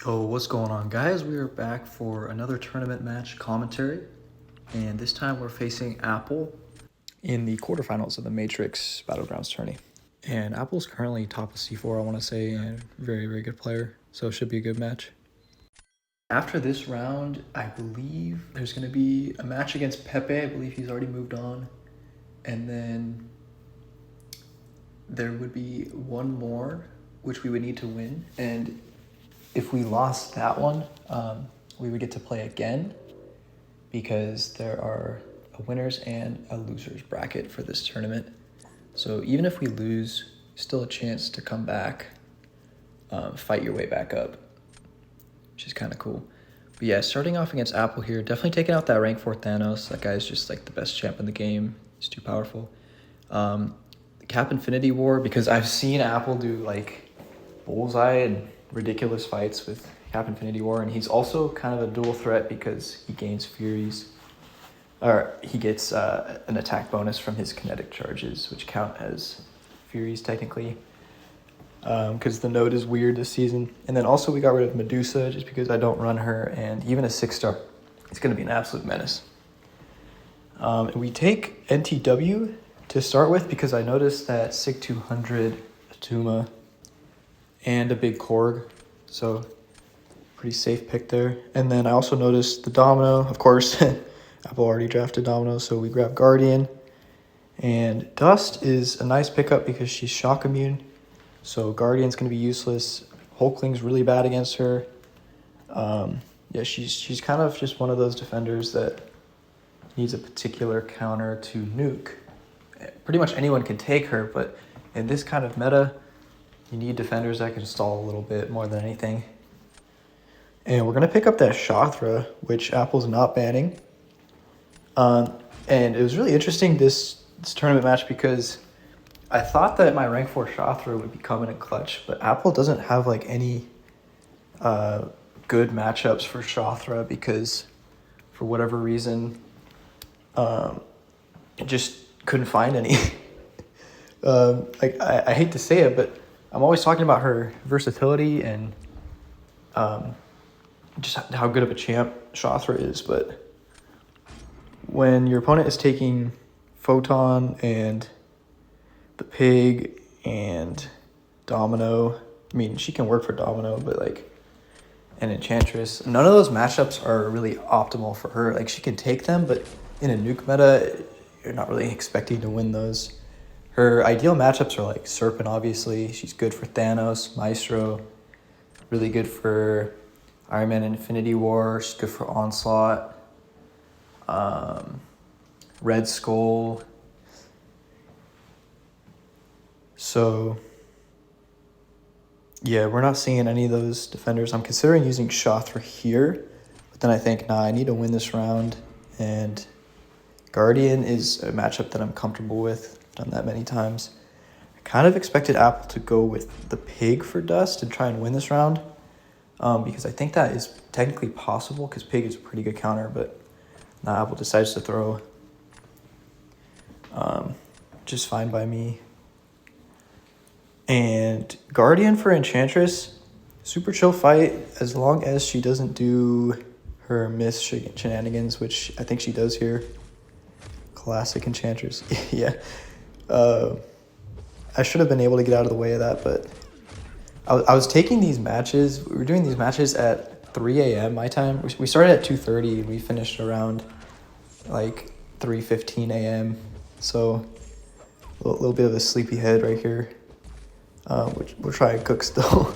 Yo, what's going on, guys? We are back for another tournament match commentary, and this time we're facing Apple in the quarterfinals of the Matrix Battlegrounds tourney. And Apple's currently top of C4, I want to say, and very, very good player, so it should be a good match. After this round, I believe there's going to be a match against Pepe. I believe he's already moved on. And then there would be one more, which we would need to win. And if we lost that one, we would get to play again because there are a winners and a losers bracket for this tournament. So even if we lose, still a chance to come back, fight your way back up, which is kind of cool. But yeah, starting off against Apple here, definitely taking out that rank 4 Thanos. That guy's just like the best champ in the game. He's too powerful. Cap Infinity War, because I've seen Apple do like Bullseye and ridiculous fights with Cap Infinity War, and he's also kind of a dual threat because he gains Furies, or he gets an attack bonus from his kinetic charges, which count as Furies technically, because the node is weird this season. And then also we got rid of Medusa just because I don't run her, and even a 6-star, it's going to be an absolute menace. And we take NTW to start with because I noticed that SIG 200, Atuma, and a big Korg, so pretty safe pick there. And then I also noticed the Domino, of course. Apple already drafted Domino, so we grab Guardian. And Dust is a nice pickup because she's shock immune, so Guardian's going to be useless. Hulkling's really bad against her. Yeah, she's kind of just one of those defenders that needs a particular counter to nuke. Pretty much anyone can take her, but in this kind of meta, you need defenders that can stall a little bit more than anything. And we're going to pick up that Shothra, which Apple's not banning. And it was really interesting, this tournament match, because I thought that my rank 4 Shothra would be coming in clutch, but Apple doesn't have like any good matchups for Shothra because for whatever reason, it just couldn't find any. I hate to say it, but I'm always talking about her versatility and just how good of a champ Shothra is, but when your opponent is taking Photon and the Pig and Domino, I mean, she can work for Domino, but like an Enchantress, none of those matchups are really optimal for her. Like, she can take them, but in a nuke meta, you're not really expecting to win those. Her ideal matchups are like Serpent, obviously. She's good for Thanos, Maestro. Really good for Iron Man Infinity War. She's good for Onslaught. Red Skull. So, yeah, we're not seeing any of those defenders. I'm considering using Shothra here, but then I think, nah, I need to win this round. And Guardian is a matchup that I'm comfortable with. Done that many times. I kind of expected Apple to go with the Pig for Dust and try and win this round, because I think that is technically possible because Pig is a pretty good counter, but now Apple decides to throw. Just fine by me. And Guardian for Enchantress, super chill fight as long as she doesn't do her miss shenanigans, which I think she does here. Classic Enchantress. Yeah. I should have been able to get out of the way of that, but I was taking these matches. We were doing these matches at 3 a.m. my time. We started at 2:30 and we finished around like 3:15 a.m. So a little bit of a sleepy head right here. We'll try and cook still.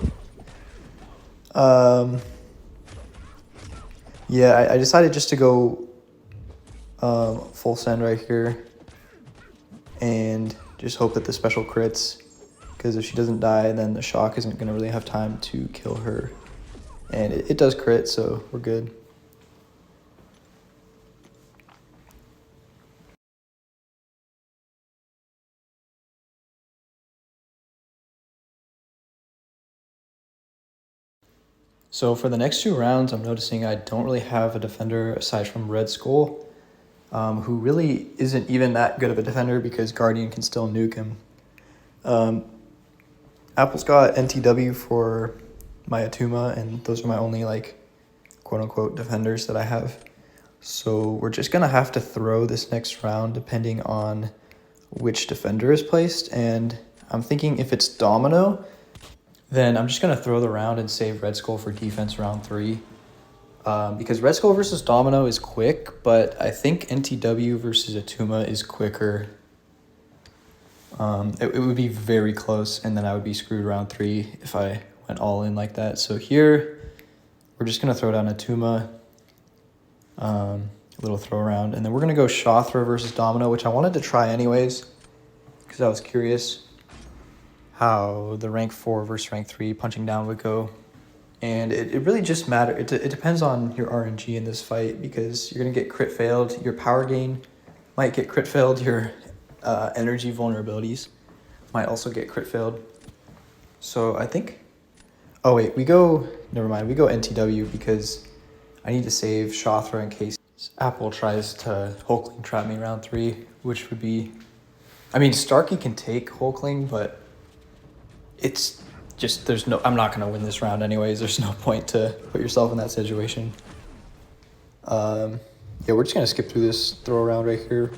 Yeah, I decided just to go full send right here and just hope that the special crits, because if she doesn't die, then the shock isn't going to really have time to kill her. And it does crit, so we're good. So for the next 2 rounds, I'm noticing I don't really have a defender aside from Red Skull, who really isn't even that good of a defender because Guardian can still nuke him. Apple's got NTW for my Atuma, and those are my only like quote unquote defenders that I have. So we're just gonna have to throw this next round depending on which defender is placed. And I'm thinking if it's Domino, then I'm just gonna throw the round and save Red Skull for defense round 3. Because Red Skull versus Domino is quick, but I think NTW versus Atuma is quicker. It would be very close, and then I would be screwed round 3 if I went all in like that. So here, we're just going to throw down Atuma, a little throw around, and then we're going to go Shothra versus Domino, which I wanted to try anyways, because I was curious how the rank 4 versus rank 3 punching down would go. And it really just matters. It depends on your RNG in this fight, because you're going to get crit failed. Your power gain might get crit failed. Your energy vulnerabilities might also get crit failed. So I think... Oh, wait. Never mind. We go NTW because I need to save Shothra in case Apple tries to Hulkling trap me round 3, which would be... I mean, Starkey can take Hulkling, but it's... just I'm not going to win this round anyways. There's no point to put yourself in that situation. Yeah, we're just going to skip through this throw around right here.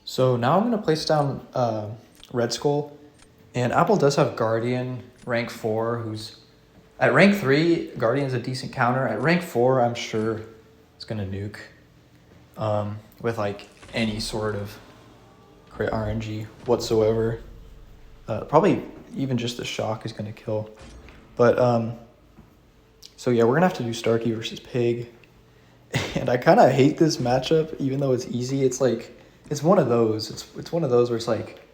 So now I'm going to place down Red Skull. And Apple does have Guardian, rank 4, who's... At rank 3, Guardian's a decent counter. At rank 4, I'm sure it's going to nuke with like any sort of crit RNG whatsoever. Probably even just the shock is going to kill. But, so yeah, we're going to have to do Starkey versus Pig. And I kind of hate this matchup, even though it's easy. It's like, it's one of those. It's one of those where it's like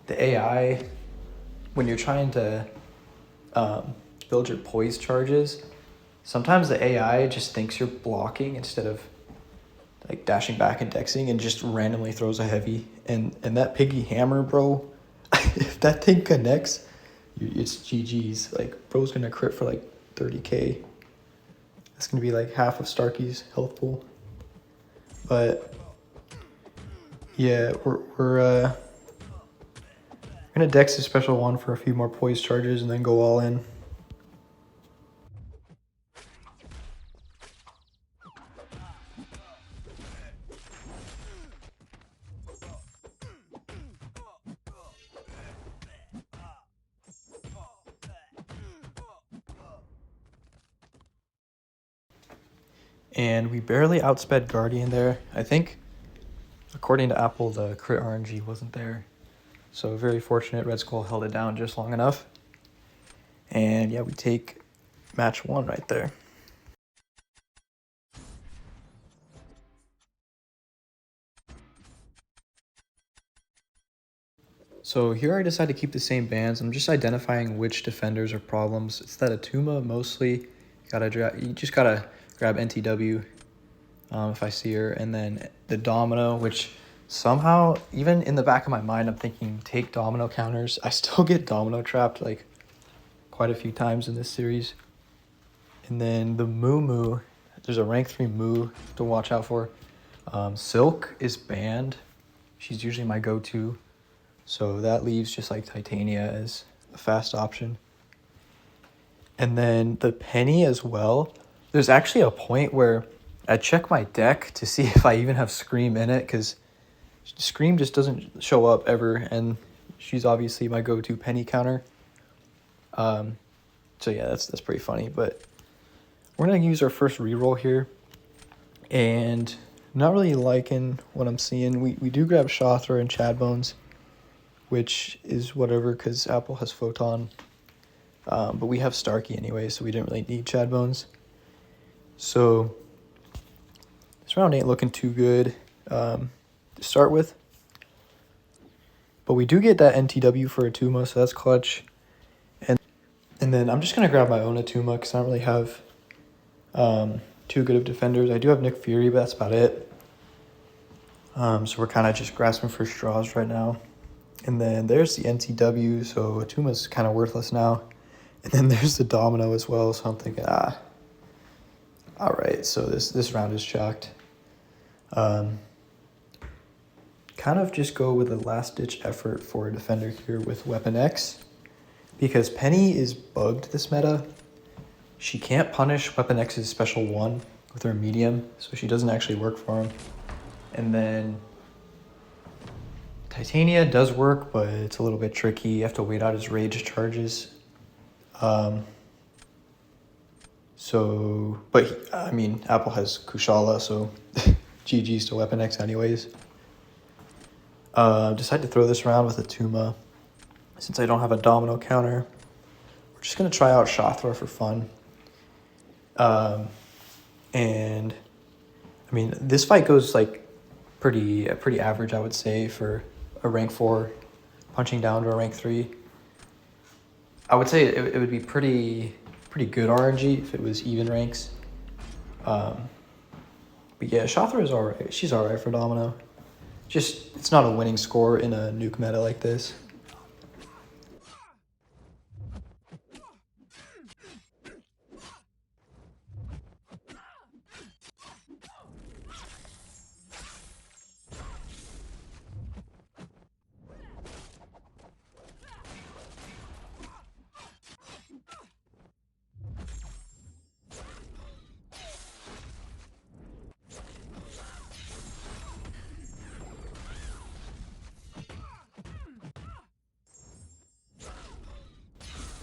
the AI... when you're trying to build your poise charges, sometimes the AI just thinks you're blocking instead of like dashing back and dexing, and just randomly throws a heavy. And that piggy hammer, bro, if that thing connects, it's GG's. Like, bro's gonna crit for like 30k. That's gonna be like half of Starkey's health pool. But yeah, we're gonna dex a special one for a few more poise charges and then go all in. And we barely outsped Guardian there. I think, according to Apple, the crit RNG wasn't there. So very fortunate, Red Skull held it down just long enough. And yeah, we take match 1 right there. So here I decided to keep the same bands. I'm just identifying which defenders are problems. It's that Atuma mostly. You just gotta grab NTW if I see her, and then the Domino, which somehow, even in the back of my mind, I'm thinking take Domino counters. I still get Domino trapped like quite a few times in this series. And then the Moo, there's a rank 3 Moo to watch out for. Silk is banned. She's usually my go-to. So that leaves just like Titania as a fast option. And then the Penny as well. There's actually a point where I check my deck to see if I even have Scream in it, because Scream just doesn't show up ever, and she's obviously my go-to Penny counter. So yeah, that's pretty funny. But we're gonna use our first reroll here, and not really liking what I'm seeing. We do grab Shothra and Chad Bones, which is whatever, because Apple has Photon. But we have Starkey anyway, so we didn't really need Chad Bones. So this round ain't looking too good to start with. But we do get that NTW for Atuma, so that's clutch. And then I'm just going to grab my own Atuma, because I don't really have too good of defenders. I do have Nick Fury, but that's about it. So we're kind of just grasping for straws right now. And then there's the NTW, so Atuma's kind of worthless now. And then there's the Domino as well, so I'm thinking, all right, so this round is chalked. Kind of just go with a last-ditch effort for a defender here with Weapon X, because Penny is bugged this meta. She can't punish Weapon X's special 1 with her medium, so she doesn't actually work for him. And then Titania does work, but it's a little bit tricky. You have to wait out his rage charges. Apple has Kushala, so GG's to Weapon X anyways. Decide to throw this around with a Tuma. Since I don't have a Domino counter, we're just going to try out Shathra for fun. This fight goes like pretty average, I would say, for a rank 4 punching down to a rank 3. I would say it would be pretty good RNG if it was even ranks. But yeah, Shathra is alright. She's alright for Domino. Just, it's not a winning score in a nuke meta like this.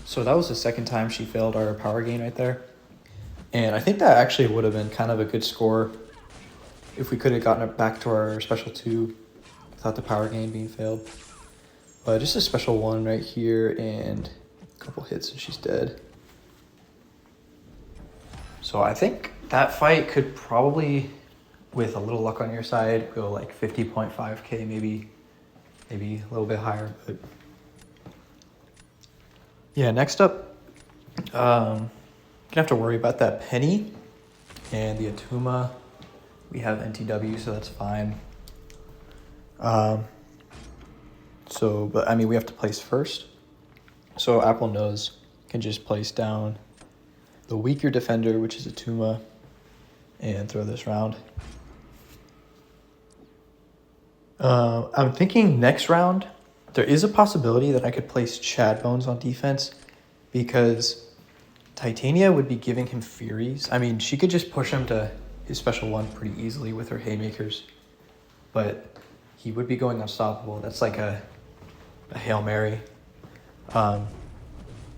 So that was the second time she failed our power gain right there. And I think that actually would have been kind of a good score if we could have gotten it back to our special 2 without the power gain being failed. But just a special 1 right here and a couple hits and she's dead. So I think that fight could probably, with a little luck on your side, go like 50.5k, maybe a little bit higher, but yeah, next up, gonna have to worry about that Penny and the Atuma. We have NTW, so that's fine. We have to place first. So Apple knows, can just place down the weaker defender, which is Atuma, and throw this round. I'm thinking next round, there is a possibility that I could place Chad Bones on defense because Titania would be giving him Furies. I mean, she could just push him to his special 1 pretty easily with her Haymakers, but he would be going unstoppable. That's like a Hail Mary. But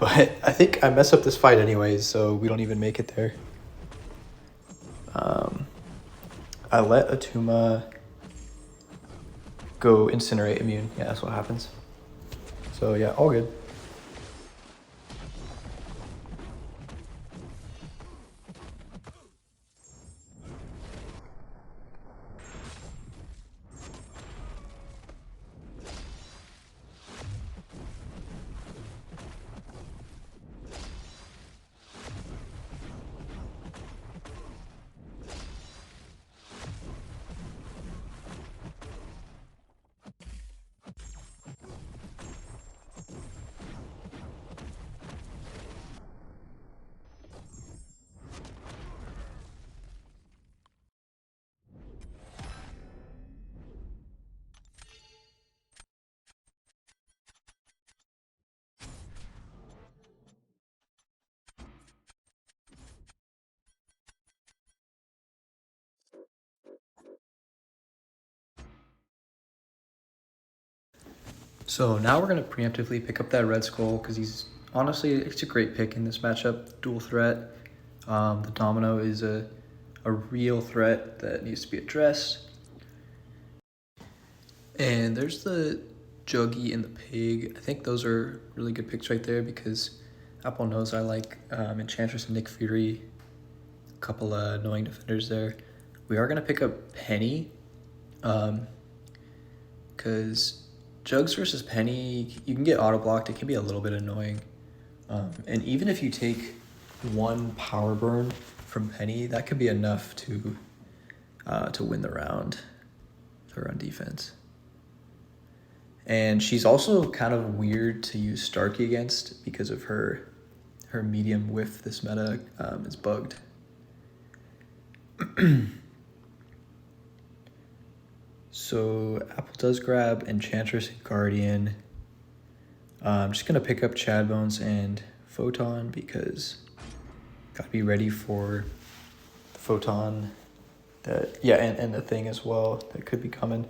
I think I mess up this fight anyways, so we don't even make it there. I let Atuma go Incinerate immune. Yeah, that's what happens. So yeah, all good. So now we're going to preemptively pick up that Red Skull because it's a great pick in this matchup. Dual threat. The Domino is a real threat that needs to be addressed. And there's the Juggy and the Pig. I think those are really good picks right there because Apple knows I like Enchantress and Nick Fury. A couple annoying defenders there. We are going to pick up Penny because Jugs versus Penny, you can get auto-blocked. It can be a little bit annoying. And even if you take 1 power burn from Penny, that could be enough to win the round for on defense. And she's also kind of weird to use Starkey against because of her medium whiff. This meta is bugged. So Apple does grab Enchantress and Guardian. I'm just going to pick up Chad Bones and Photon because got to be ready for the Photon and the thing as well that could be coming.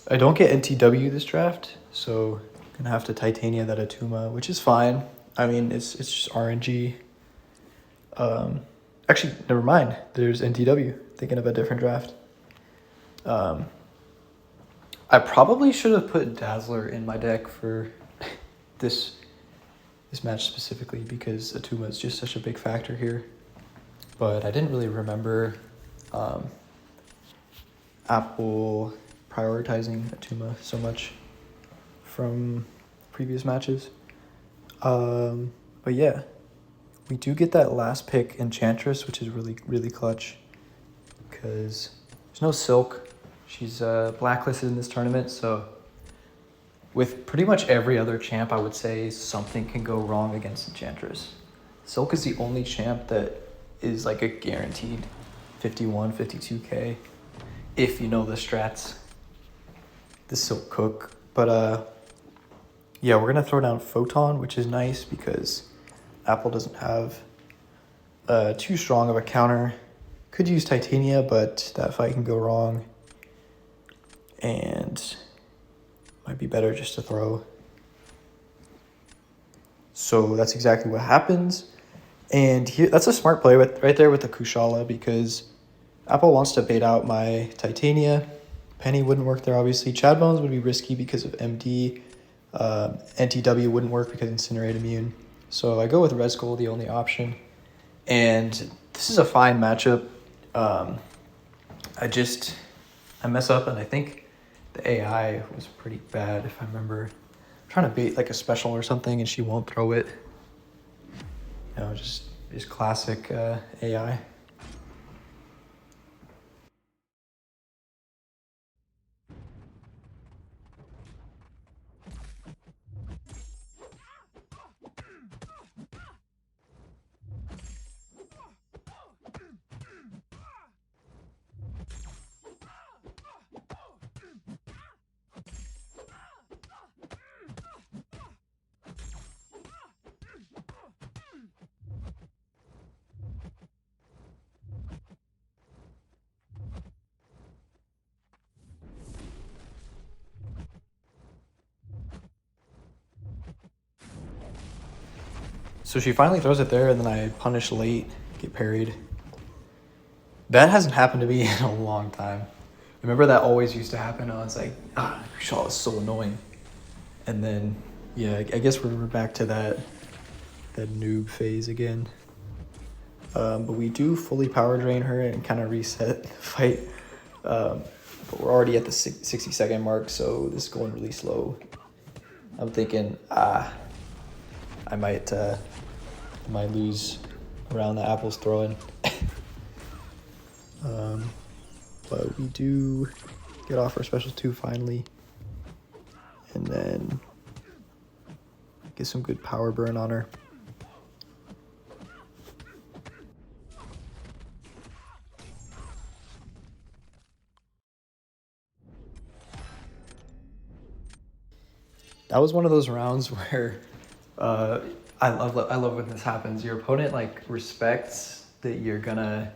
I don't get NTW this draft, so I'm going to have to Titania that Atuma, which is fine. I mean, it's just RNG. Actually, never mind. There's NTW. Thinking of a different draft. I probably should have put Dazzler in my deck for this match specifically because Atuma is just such a big factor here. But I didn't really remember Apple prioritizing Atuma so much from previous matches. But yeah, we do get that last pick Enchantress, which is really, really clutch because there's no Silk. She's blacklisted in this tournament, so with pretty much every other champ, I would say something can go wrong against Enchantress. Silk is the only champ that is like a guaranteed 51, 52k if you know the strats. The Silk Cook. But yeah, we're going to throw down Photon, which is nice because Apple doesn't have too strong of a counter. Could use Titania, but that fight can go wrong. And might be better just to throw. So that's exactly what happens. And here, that's a smart play right there with the Kushala because Apple wants to bait out my Titania. Penny wouldn't work there, obviously. Chad Bones would be risky because of MD. NTW wouldn't work because Incinerate immune. So I go with Red Skull, the only option. And this is a fine matchup. I mess up, and I think the AI was pretty bad, if I remember. I'm trying to bait like a special or something, and she won't throw it. You know, just classic AI. So she finally throws it there, and then I punish late, get parried. That hasn't happened to me in a long time. Remember that always used to happen? I was like, Shaw is so annoying. And then, yeah, I guess we're back to that noob phase again. But we do fully power drain her and kind of reset the fight. But we're already at the 60-second mark, so this is going really slow. I'm thinking, I might lose around the Apple's throwing. But we do get off our special 2 finally. And then get some good power burn on her. That was one of those rounds where I love when this happens. Your opponent like respects that you're gonna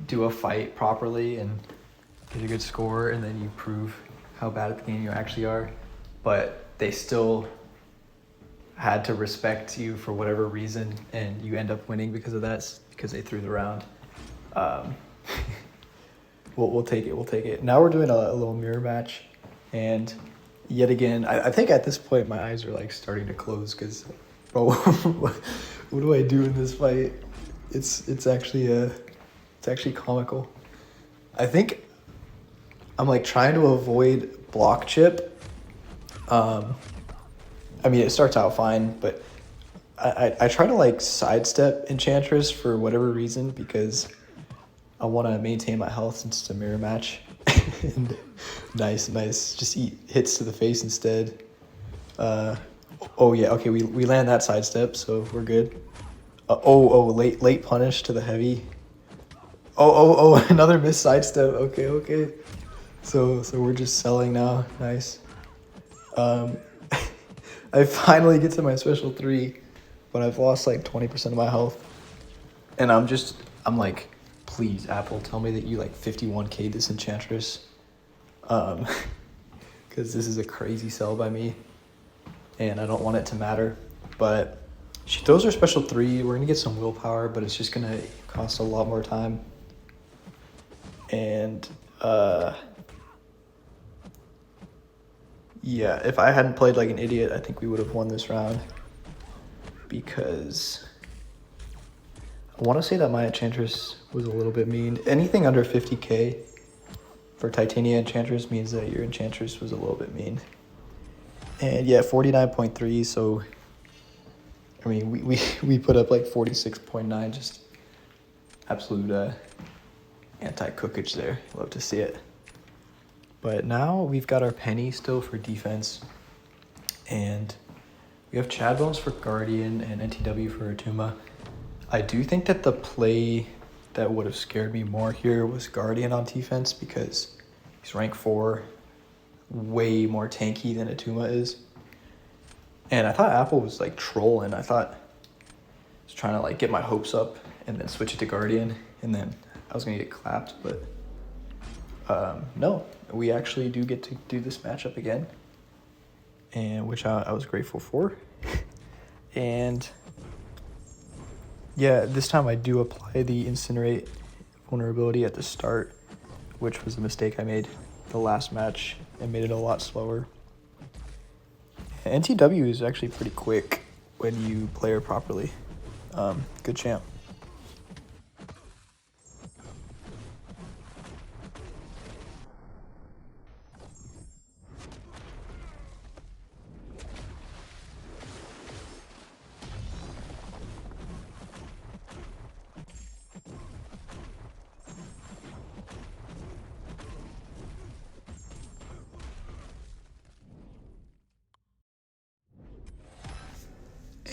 do a fight properly and get a good score, and then you prove how bad at the game you actually are, but they still had to respect you for whatever reason, and you end up winning because of that, because they threw the round. We'll take it. Now we're doing a little mirror match, and yet again, I think at this point my eyes are like starting to close because, bro, what do I do in this fight? It's actually comical. I think I'm like trying to avoid block chip. I mean, it starts out fine, but I try to like sidestep Enchantress for whatever reason because I want to maintain my health since it's a mirror match. And nice, nice. Just eat hits to the face instead. Oh yeah, okay, we land that sidestep, so we're good. Late punish to the heavy. Another missed sidestep. Okay, okay. So we're just selling now. Nice. Um, I finally get to my special 3, but I've lost like 20% of my health. And I'm like, please, Apple, tell me that you like 51k this Enchantress. Because this is a crazy sell by me, and I don't want it to matter. But she throws her special 3. We're gonna get some willpower, but it's just gonna cost a lot more time. And yeah, if I hadn't played like an idiot, I think we would have won this round. Because I want to say that my Enchantress was a little bit mean. Anything under 50k for Titania Enchantress means that your Enchantress was a little bit mean. And yeah, 49.3, so I mean, we put up like 46.9, just absolute anti-cookage there. Love to see it. But now we've got our Penny still for defense, and we have Chad Bones for Guardian and NTW for Atuma. I do think that the play that would have scared me more here was Guardian on defense, because he's rank 4, way more tanky than Atuma is. And I thought Apple was like trolling. I thought I was trying to like get my hopes up and then switch it to Guardian, and then I was gonna get clapped, but no, we actually do get to do this matchup again, and which I was grateful for. And yeah, this time I do apply the Incinerate vulnerability at the start, which was a mistake I made the last match and made it a lot slower. NTW is actually pretty quick when you play her properly. Good champ.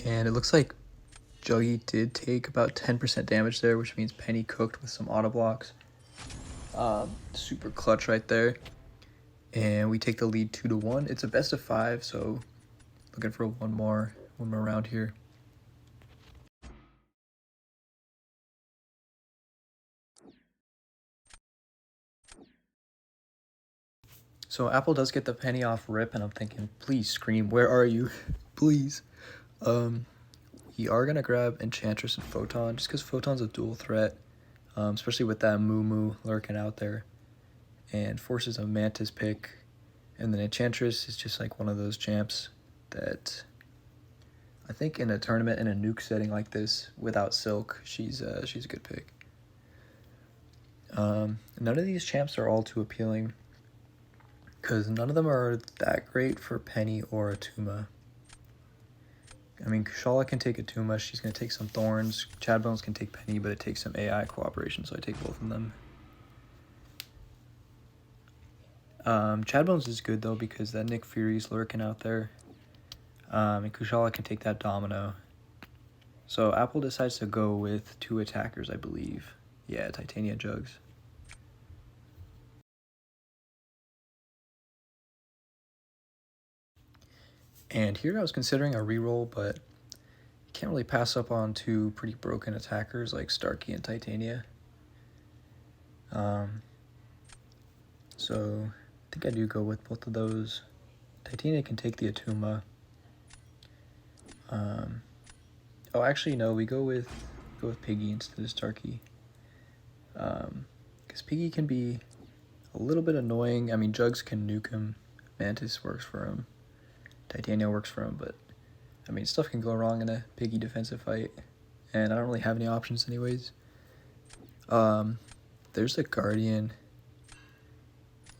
And it looks like Juggy did take about 10% damage there, which means Penny cooked with some auto blocks. Super clutch right there. And we take the lead 2-1. It's a best of 5, so looking for one more round here. So Apple does get the Penny off rip, and I'm thinking, please scream, where are you? Please. We are gonna grab Enchantress and Photon, just because Photon's a dual threat, especially with that Moo lurking out there, and forces a Mantis pick. And then Enchantress is just like one of those champs that I think in a tournament in a nuke setting like this without Silk, she's a good pick. None of these champs are all too appealing, because none of them are that great for Penny or Atuma. I mean, Kushala can take Atuma, she's going to take some Thorns. Chad Bones can take Penny, but it takes some AI cooperation, so I take both of them. Chad Bones is good, though, because that Nick Fury's lurking out there. And Kushala can take that Domino. So Apple decides to go with 2 attackers, I believe. Yeah, Titania Jugs. And here I was considering a reroll, but can't really pass up on 2 pretty broken attackers like Starkey and Titania. So I think I do go with both of those. Titania can take the Atuma. Oh, actually no, we go with Piggy instead of Starkey. Because Piggy can be a little bit annoying. I mean, Jugs can nuke him. Mantis works for him. Titania works for him, but I mean, stuff can go wrong in a Piggy defensive fight, and I don't really have any options anyways. There's a Guardian,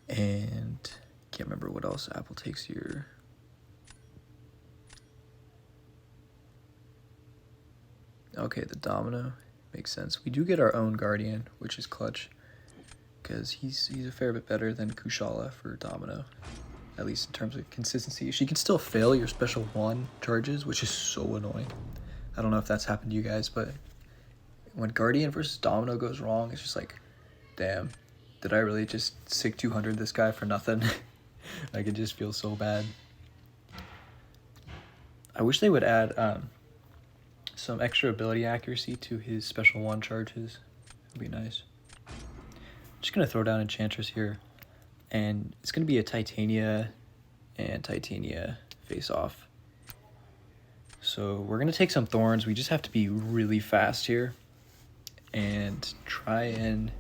and can't remember what else Apple takes here. Okay, the Domino makes sense. We do get our own Guardian, which is clutch. because he's a fair bit better than Kushala for Domino, at least in terms of consistency. She can still fail your special 1 charges, which is so annoying. I don't know if that's happened to you guys, but when Guardian versus Domino goes wrong, it's just like, damn, did I really just sig 200 this guy for nothing? Like, it just feels so bad. I wish they would add some extra ability accuracy to his special 1 charges. It would be nice. Just gonna throw down Enchantress here, and it's gonna be a Titania and Titania face off. So we're gonna take some Thorns. We just have to be really fast here and try and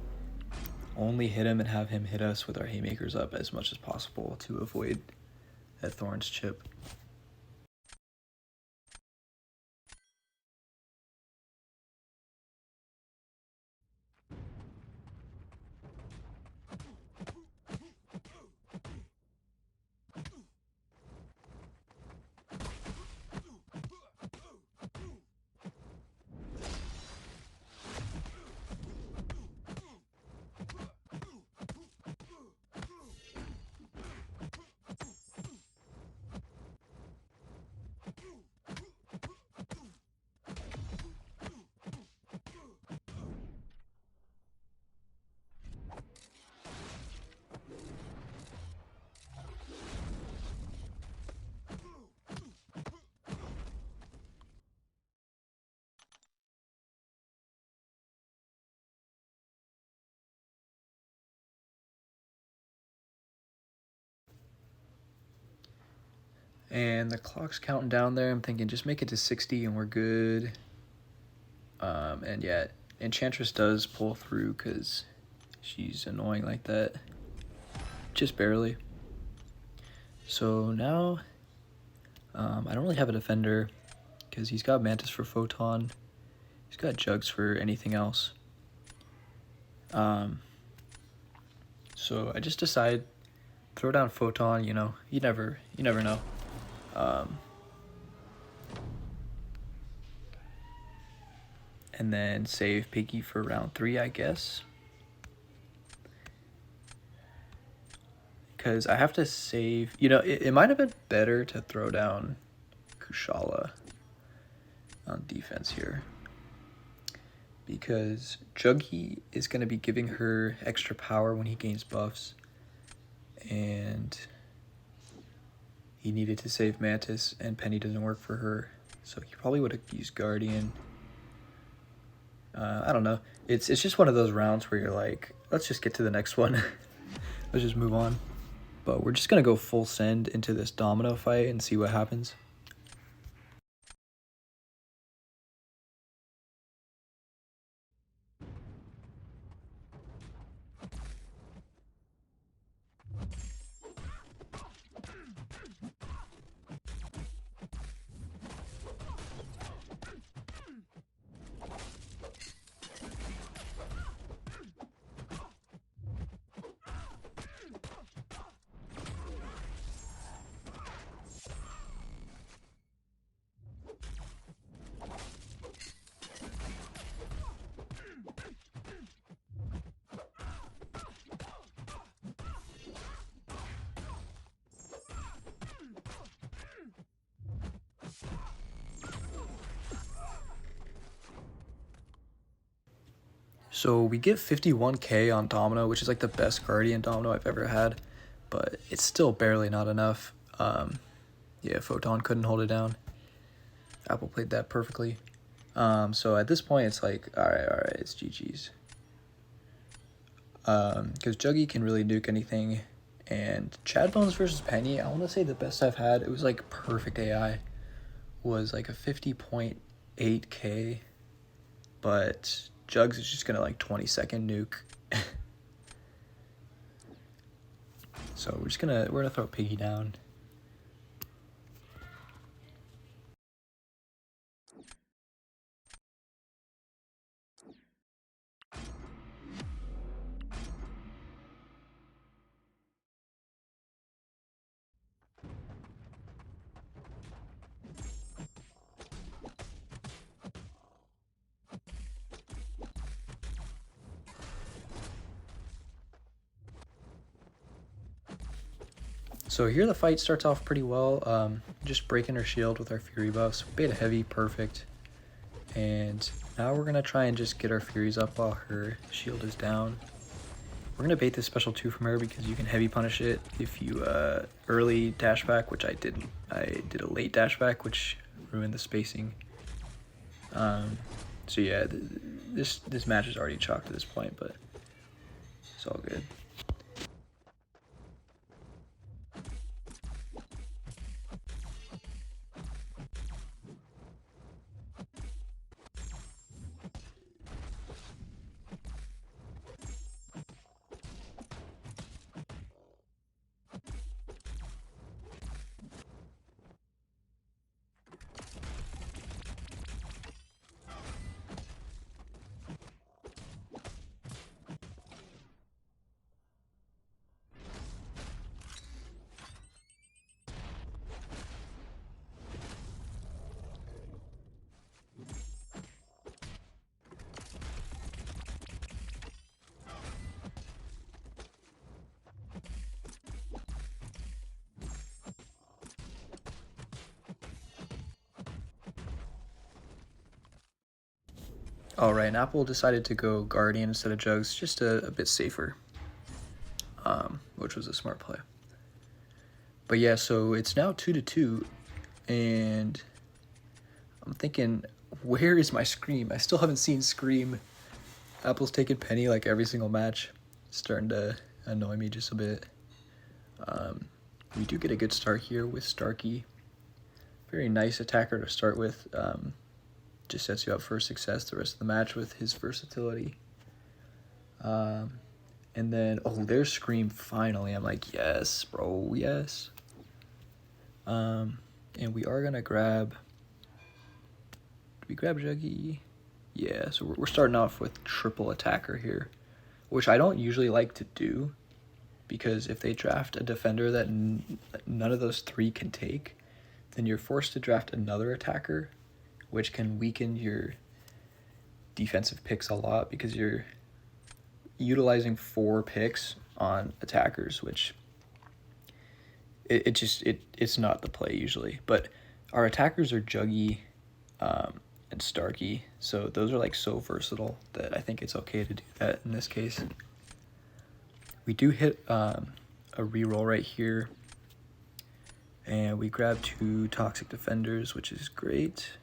only hit him and have him hit us with our haymakers up as much as possible to avoid that Thorns chip. And the clock's counting down there. I'm thinking just make it to 60 and we're good. And yeah, Enchantress does pull through because she's annoying like that. Just barely. So now, I don't really have a defender because he's got Mantis for Photon. He's got Jugs for anything else. So I just decide throw down Photon. You know, you never know. And then save Piggy for round 3, I guess. Because I have to save... You know, it might have been better to throw down Kushala on defense here. Because Juggy is going to be giving her extra power when he gains buffs. And he needed to save Mantis, and Penny doesn't work for her. So he probably would have used Guardian. I don't know. It's just one of those rounds where you're like, let's just get to the next one. Let's just move on. But we're just going to go full send into this Domino fight and see what happens. So we get 51k on Domino, which is like the best Guardian Domino I've ever had, but it's still barely not enough. Yeah, Photon couldn't hold it down. Apple played that perfectly. So at this point, it's like, all right, it's GG's. Because Juggy can really nuke anything, and Chad Bones versus Penny, I want to say the best I've had, it was like perfect AI, was like a 50.8k, but Jugs is just gonna like 20-second nuke. So we're gonna throw Piggy down. So here the fight starts off pretty well, just breaking her shield with our Fury buffs. We bait a heavy, perfect. And now we're going to try and just get our Furies up while her shield is down. We're going to bait this special 2 from her because you can heavy punish it if you early dash back, which I didn't. I did a late dash back, which ruined the spacing. So yeah, this match is already chalked at this point, but it's all good. Alright, and Apple decided to go Guardian instead of Jugs, just a bit safer, which was a smart play. But yeah, so it's now 2-2, and I'm thinking, where is my Scream? I still haven't seen Scream. Apple's taking Penny like every single match. It's starting to annoy me just a bit. We do get a good start here with Starkey. Very nice attacker to start with. Just sets you up for success the rest of the match with his versatility. And then, oh, there's Scream finally. I'm like, yes, bro, yes. And we are going to grab... Did we grab Juggy? Yeah, so we're starting off with triple attacker here, which I don't usually like to do, because if they draft a defender that none of those 3 can take, then you're forced to draft another attacker, which can weaken your defensive picks a lot because you're utilizing 4 picks on attackers, which it's not the play usually. But our attackers are Juggy and Starkey, so those are like so versatile that I think it's okay to do that in this case. We do hit a reroll right here, and we grab 2 Toxic Defenders, which is great.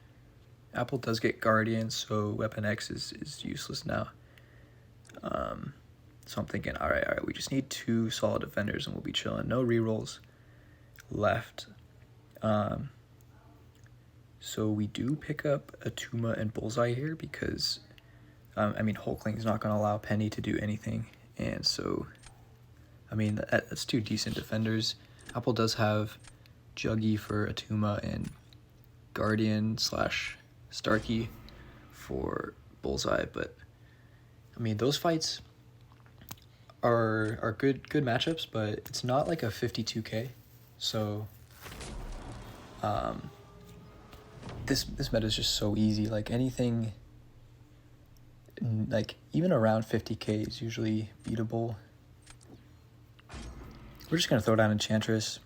Apple does get Guardian, so Weapon X is useless now. So I'm thinking, all right, we just need 2 solid defenders and we'll be chilling. No rerolls left. So we do pick up Atuma and Bullseye here because, I mean, Hulkling's not going to allow Penny to do anything. And so, I mean, that's 2 decent defenders. Apple does have Juggy for Atuma and Guardian / Starkey for Bullseye, but I mean those fights are good matchups, but it's not like a 52k. So this meta is just so easy. Like anything, like even around 50k is usually beatable. We're just gonna throw down Enchantress,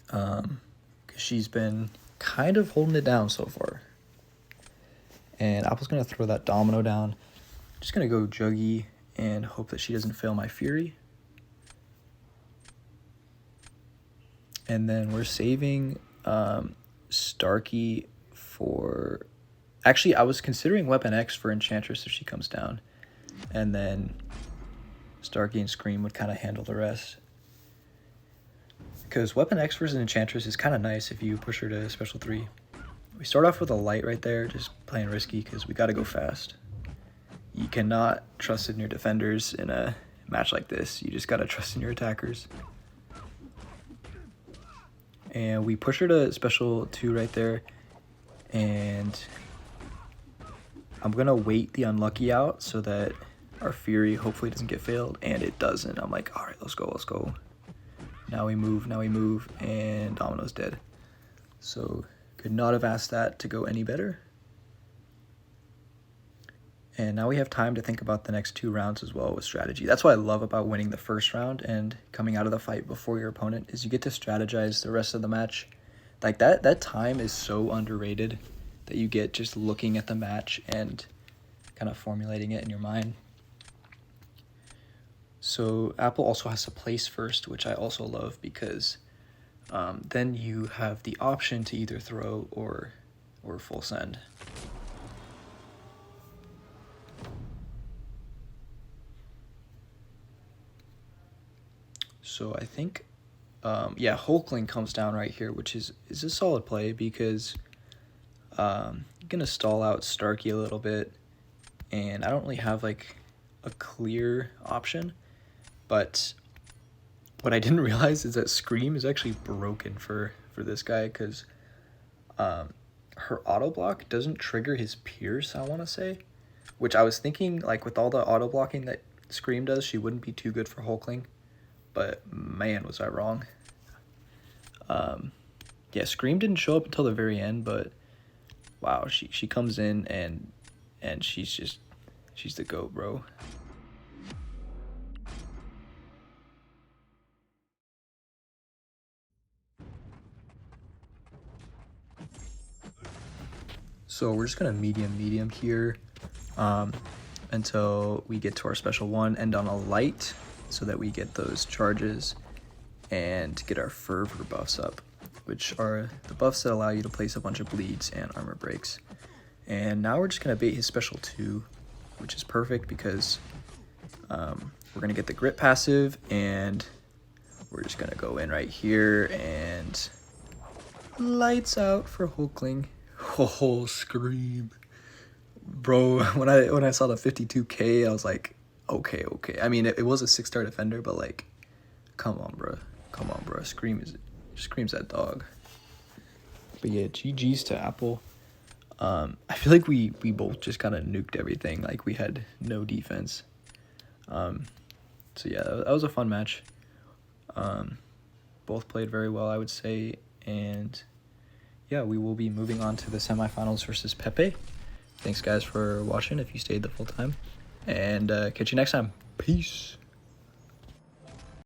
because she's been kind of holding it down so far. And Apple's going to throw that Domino down. Just going to go Juggy and hope that she doesn't fail my Fury. And then we're saving Starkey for... Actually, I was considering Weapon X for Enchantress if she comes down. And then Starkey and Scream would kind of handle the rest. Because Weapon X versus Enchantress is kind of nice if you push her to special 3. We start off with a light right there, just playing risky because we got to go fast. You cannot trust in your defenders in a match like this. You just got to trust in your attackers. And we push her to special 2 right there. And I'm going to wait the unlucky out so that our Fury hopefully doesn't get failed. And it doesn't. I'm like, all right, let's go. Now we move, and Domino's dead. So... could not have asked that to go any better. And now we have time to think about the next 2 rounds as well with strategy. That's what I love about winning the first round and coming out of the fight before your opponent, is you get to strategize the rest of the match. Like that time is so underrated that you get just looking at the match and kind of formulating it in your mind. So Apple also has to place first, which I also love because then you have the option to either throw or full send. So I think, yeah, Hulkling comes down right here, which is a solid play because I'm going to stall out Starkey a little bit, and I don't really have, like, a clear option, but what I didn't realize is that Scream is actually broken for this guy because her auto block doesn't trigger his Pierce, I want to say, which I was thinking, like, with all the auto blocking that Scream does, she wouldn't be too good for Hulkling. But man, was I wrong. Yeah, Scream didn't show up until the very end, but wow, she comes in and she's the GOAT, bro. So we're just gonna medium here until we get to our special one, end on a light so that we get those charges and get our fervor buffs up, which are the buffs that allow you to place a bunch of bleeds and armor breaks. And now we're just gonna bait his special 2, which is perfect because we're gonna get the grit passive, and we're just gonna go in right here and lights out for Hulkling. Oh, Scream, bro! When I saw the 52k, I was like, okay. I mean, it was a 6-star defender, but like, come on, bro. Scream's that dog. But yeah, GG's to Apple. I feel like we both just kind of nuked everything. Like, we had no defense. So yeah, that was a fun match. Both played very well, I would say. And yeah, we will be moving on to the semifinals versus Pepe. Thanks, guys, for watching if you stayed the full time. And catch you next time. Peace.